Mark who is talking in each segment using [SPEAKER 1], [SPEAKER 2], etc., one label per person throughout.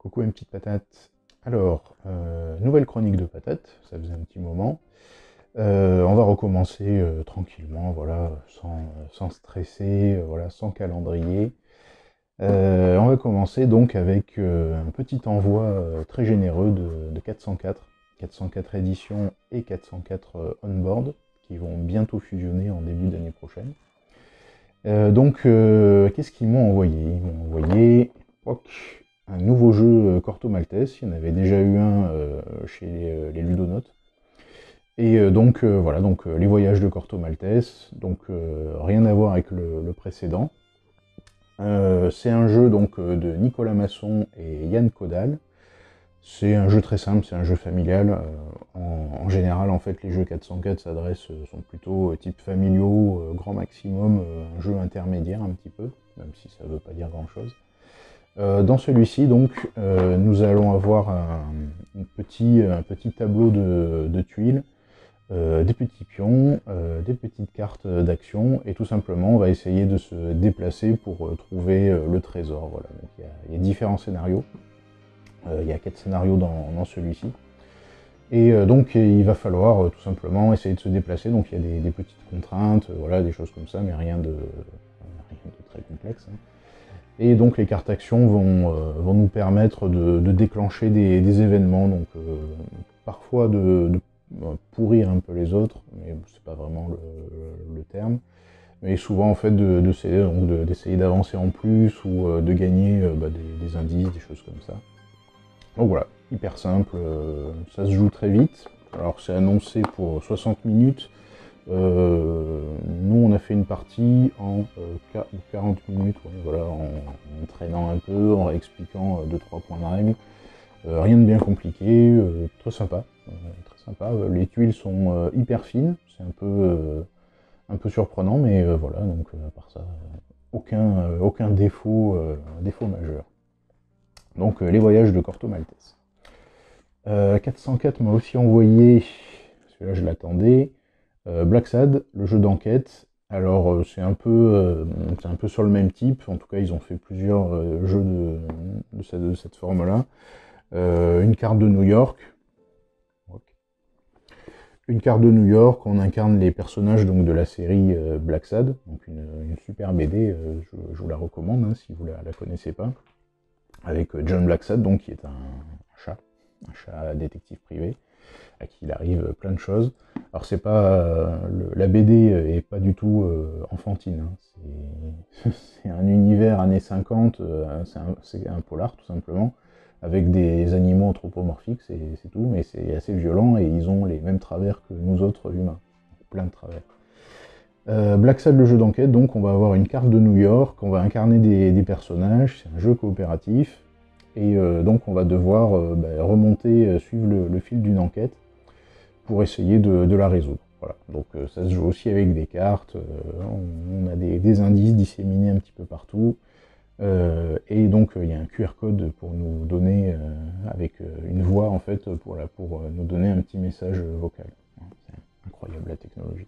[SPEAKER 1] Coucou une petite patate. Alors, nouvelle chronique de patate, ça faisait un petit moment. On va recommencer tranquillement, voilà, sans stresser, voilà, sans calendrier. On va commencer donc avec un petit envoi très généreux de 404. 404 éditions et 404 on-board, qui vont bientôt fusionner en début d'année prochaine. Qu'est-ce qu'ils m'ont envoyé? Ils m'ont envoyé un nouveau jeu Corto Maltese. Il y en avait déjà eu un chez les Ludonautes. Et voilà, les voyages de Corto Maltese. Donc rien à voir avec le précédent. C'est un jeu de Nicolas Masson et Yann Caudal. C'est un jeu très simple, c'est un jeu familial. En général, en fait, les jeux 404 sont plutôt type familiaux, grand maximum, un jeu intermédiaire un petit peu, même si ça ne veut pas dire grand-chose. Dans celui-ci, nous allons avoir un petit tableau de tuiles, des petits pions, des petites cartes d'action, et tout simplement, on va essayer de se déplacer pour trouver le trésor. Voilà. Donc, il y a différents scénarios. Il y a 4 scénarios dans celui-ci. Et il va falloir tout simplement essayer de se déplacer. Donc, il y a des petites contraintes, voilà, des choses comme ça, mais rien de très complexe, hein. Et donc les cartes actions vont nous permettre de déclencher des événements, parfois de pourrir un peu les autres, mais c'est pas vraiment le terme, mais souvent en fait d'essayer d'avancer en plus ou de gagner des indices, des choses comme ça. Donc voilà, hyper simple, ça se joue très vite. Alors c'est annoncé pour 60 minutes. Nous on a fait une partie en 40 minutes, ouais, voilà, en traînant un peu, en réexpliquant 2-3 points de règle. Rien de bien compliqué, très sympa. Très sympa. Les tuiles sont hyper fines, c'est un peu surprenant, mais voilà, donc à part ça, aucun défaut, défaut majeur. Donc les voyages de Corto Maltese. 404 m'a aussi envoyé, celui-là je l'attendais, Black Sad, le jeu d'enquête. Alors c'est un peu sur le même type, en tout cas ils ont fait plusieurs jeux de cette forme-là. Une carte de New York. Une carte de New York, on incarne les personnages de la série Black Sad, donc une super BD, je vous la recommande hein, si vous la connaissez pas, avec John Blacksad, donc qui est un chat détective privé, à qui il arrive plein de choses. Alors c'est pas la BD est pas du tout enfantine, hein. C'est un univers années 50, c'est un polar tout simplement, avec des animaux anthropomorphiques, c'est tout, mais c'est assez violent et ils ont les mêmes travers que nous autres humains, plein de travers. Black Sad, le jeu d'enquête, donc on va avoir une carte de New York, on va incarner des personnages, c'est un jeu coopératif, et donc on va devoir remonter, suivre le fil d'une enquête pour essayer de la résoudre. Voilà. Donc ça se joue aussi avec des cartes, on a des indices disséminés un petit peu partout, et donc il y a un QR code pour nous donner, avec une voix en fait, pour nous donner un petit message vocal. C'est incroyable la technologie.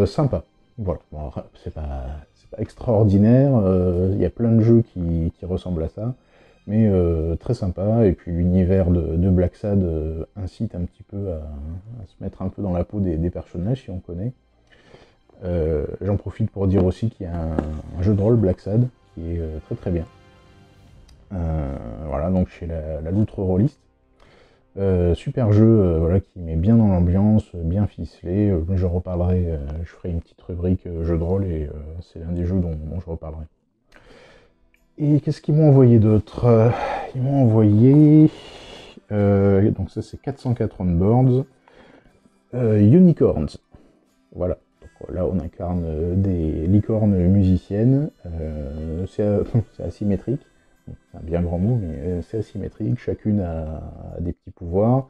[SPEAKER 1] Sympa. Voilà. Bon, c'est pas extraordinaire. Il y a plein de jeux qui ressemblent à ça, mais très sympa. Et puis l'univers de Black Sad incite un petit peu à se mettre un peu dans la peau des personnages si on connaît. J'en profite pour dire aussi qu'il y a un jeu de rôle Black Sad qui est très très bien. Voilà, donc chez la Loutre Rolliste. Super jeu, voilà, qui met bien dans l'ambiance, bien ficelé. Je reparlerai, je ferai une petite rubrique jeu de rôle et c'est l'un des jeux dont je reparlerai. Et qu'est-ce qu'ils m'ont envoyé d'autre? Ils m'ont envoyé, donc ça c'est 404 on-boards, Unicorns. Voilà. Donc là on incarne des licornes musiciennes, c'est asymétrique. C'est un bien grand mot, mais c'est asymétrique, chacune a des petits pouvoirs.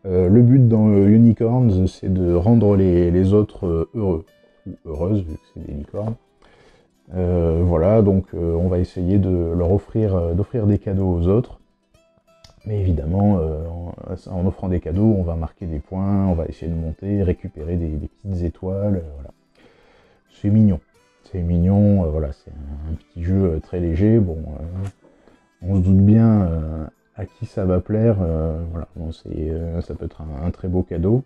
[SPEAKER 1] Le but dans Unicorns, c'est de rendre les autres heureux, ou heureuses, vu que c'est des licornes. Voilà, donc on va essayer d'offrir des cadeaux aux autres. Mais évidemment, en offrant des cadeaux, on va marquer des points, on va essayer de monter, récupérer des petites étoiles, voilà. C'est mignon. C'est mignon, voilà, c'est un petit jeu très léger. Bon, On se doute bien à qui ça va plaire. Voilà, bon, ça peut être un très beau cadeau.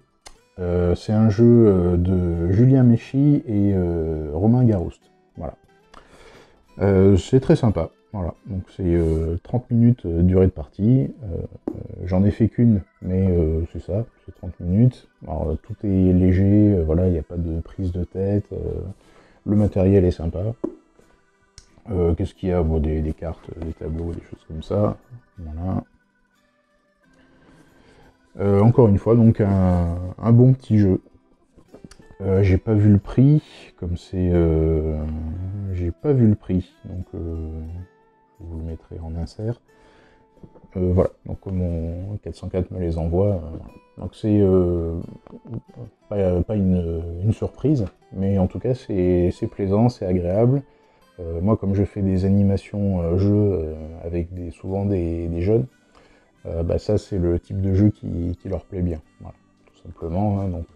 [SPEAKER 1] C'est un jeu de Julien Méchy et Romain Garouste. Voilà. C'est très sympa. Voilà, donc c'est 30 minutes durée de partie. J'en ai fait qu'une, mais c'est ça, c'est 30 minutes. Alors tout est léger, voilà, il n'y a pas de prise de tête. Le matériel est sympa. Qu'est-ce qu'il y a? Bon, des cartes, des tableaux, des choses comme ça. Voilà. Encore une fois, donc un bon petit jeu. J'ai pas vu le prix, comme c'est... j'ai pas vu le prix, donc je vous le mettrai en insert. Voilà, donc comme 404 me les envoie, donc c'est pas une surprise, mais en tout cas c'est plaisant, c'est agréable. Moi comme je fais des animations jeux avec souvent des jeunes, bah ça c'est le type de jeu qui leur plaît bien, voilà, tout simplement, hein. Donc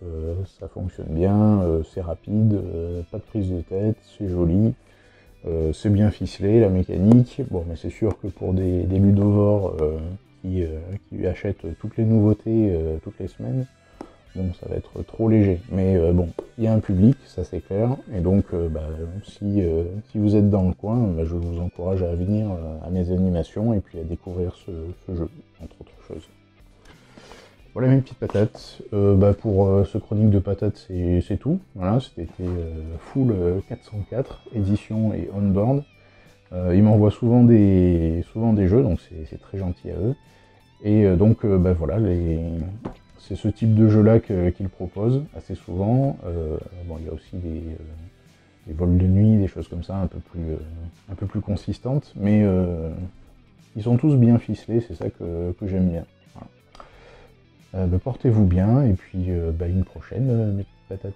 [SPEAKER 1] ça fonctionne bien, c'est rapide, pas de prise de tête, c'est joli, c'est bien ficelé la mécanique. Bon, mais c'est sûr que pour des ludovores qui achètent toutes les nouveautés toutes les semaines, bon, ça va être trop léger. Mais bon, il y a un public, ça c'est clair, et donc bah, si vous êtes dans le coin, bah, je vous encourage à venir à mes animations et puis à découvrir ce jeu, entre autres choses. Voilà mes petites patates. Bah, pour ce chronique de patates, c'est tout. Voilà, c'était full 404, édition et on-board. Ils m'envoient souvent des jeux, donc c'est très gentil à eux. Et donc bah, voilà, c'est ce type de jeu-là qu'ils proposent assez souvent. Bon, il y a aussi des vols de nuit, des choses comme ça, un peu plus consistantes, mais ils sont tous bien ficelés, c'est ça que j'aime bien. Voilà. Bah, portez-vous bien, et puis bah, une prochaine, mes petites patates.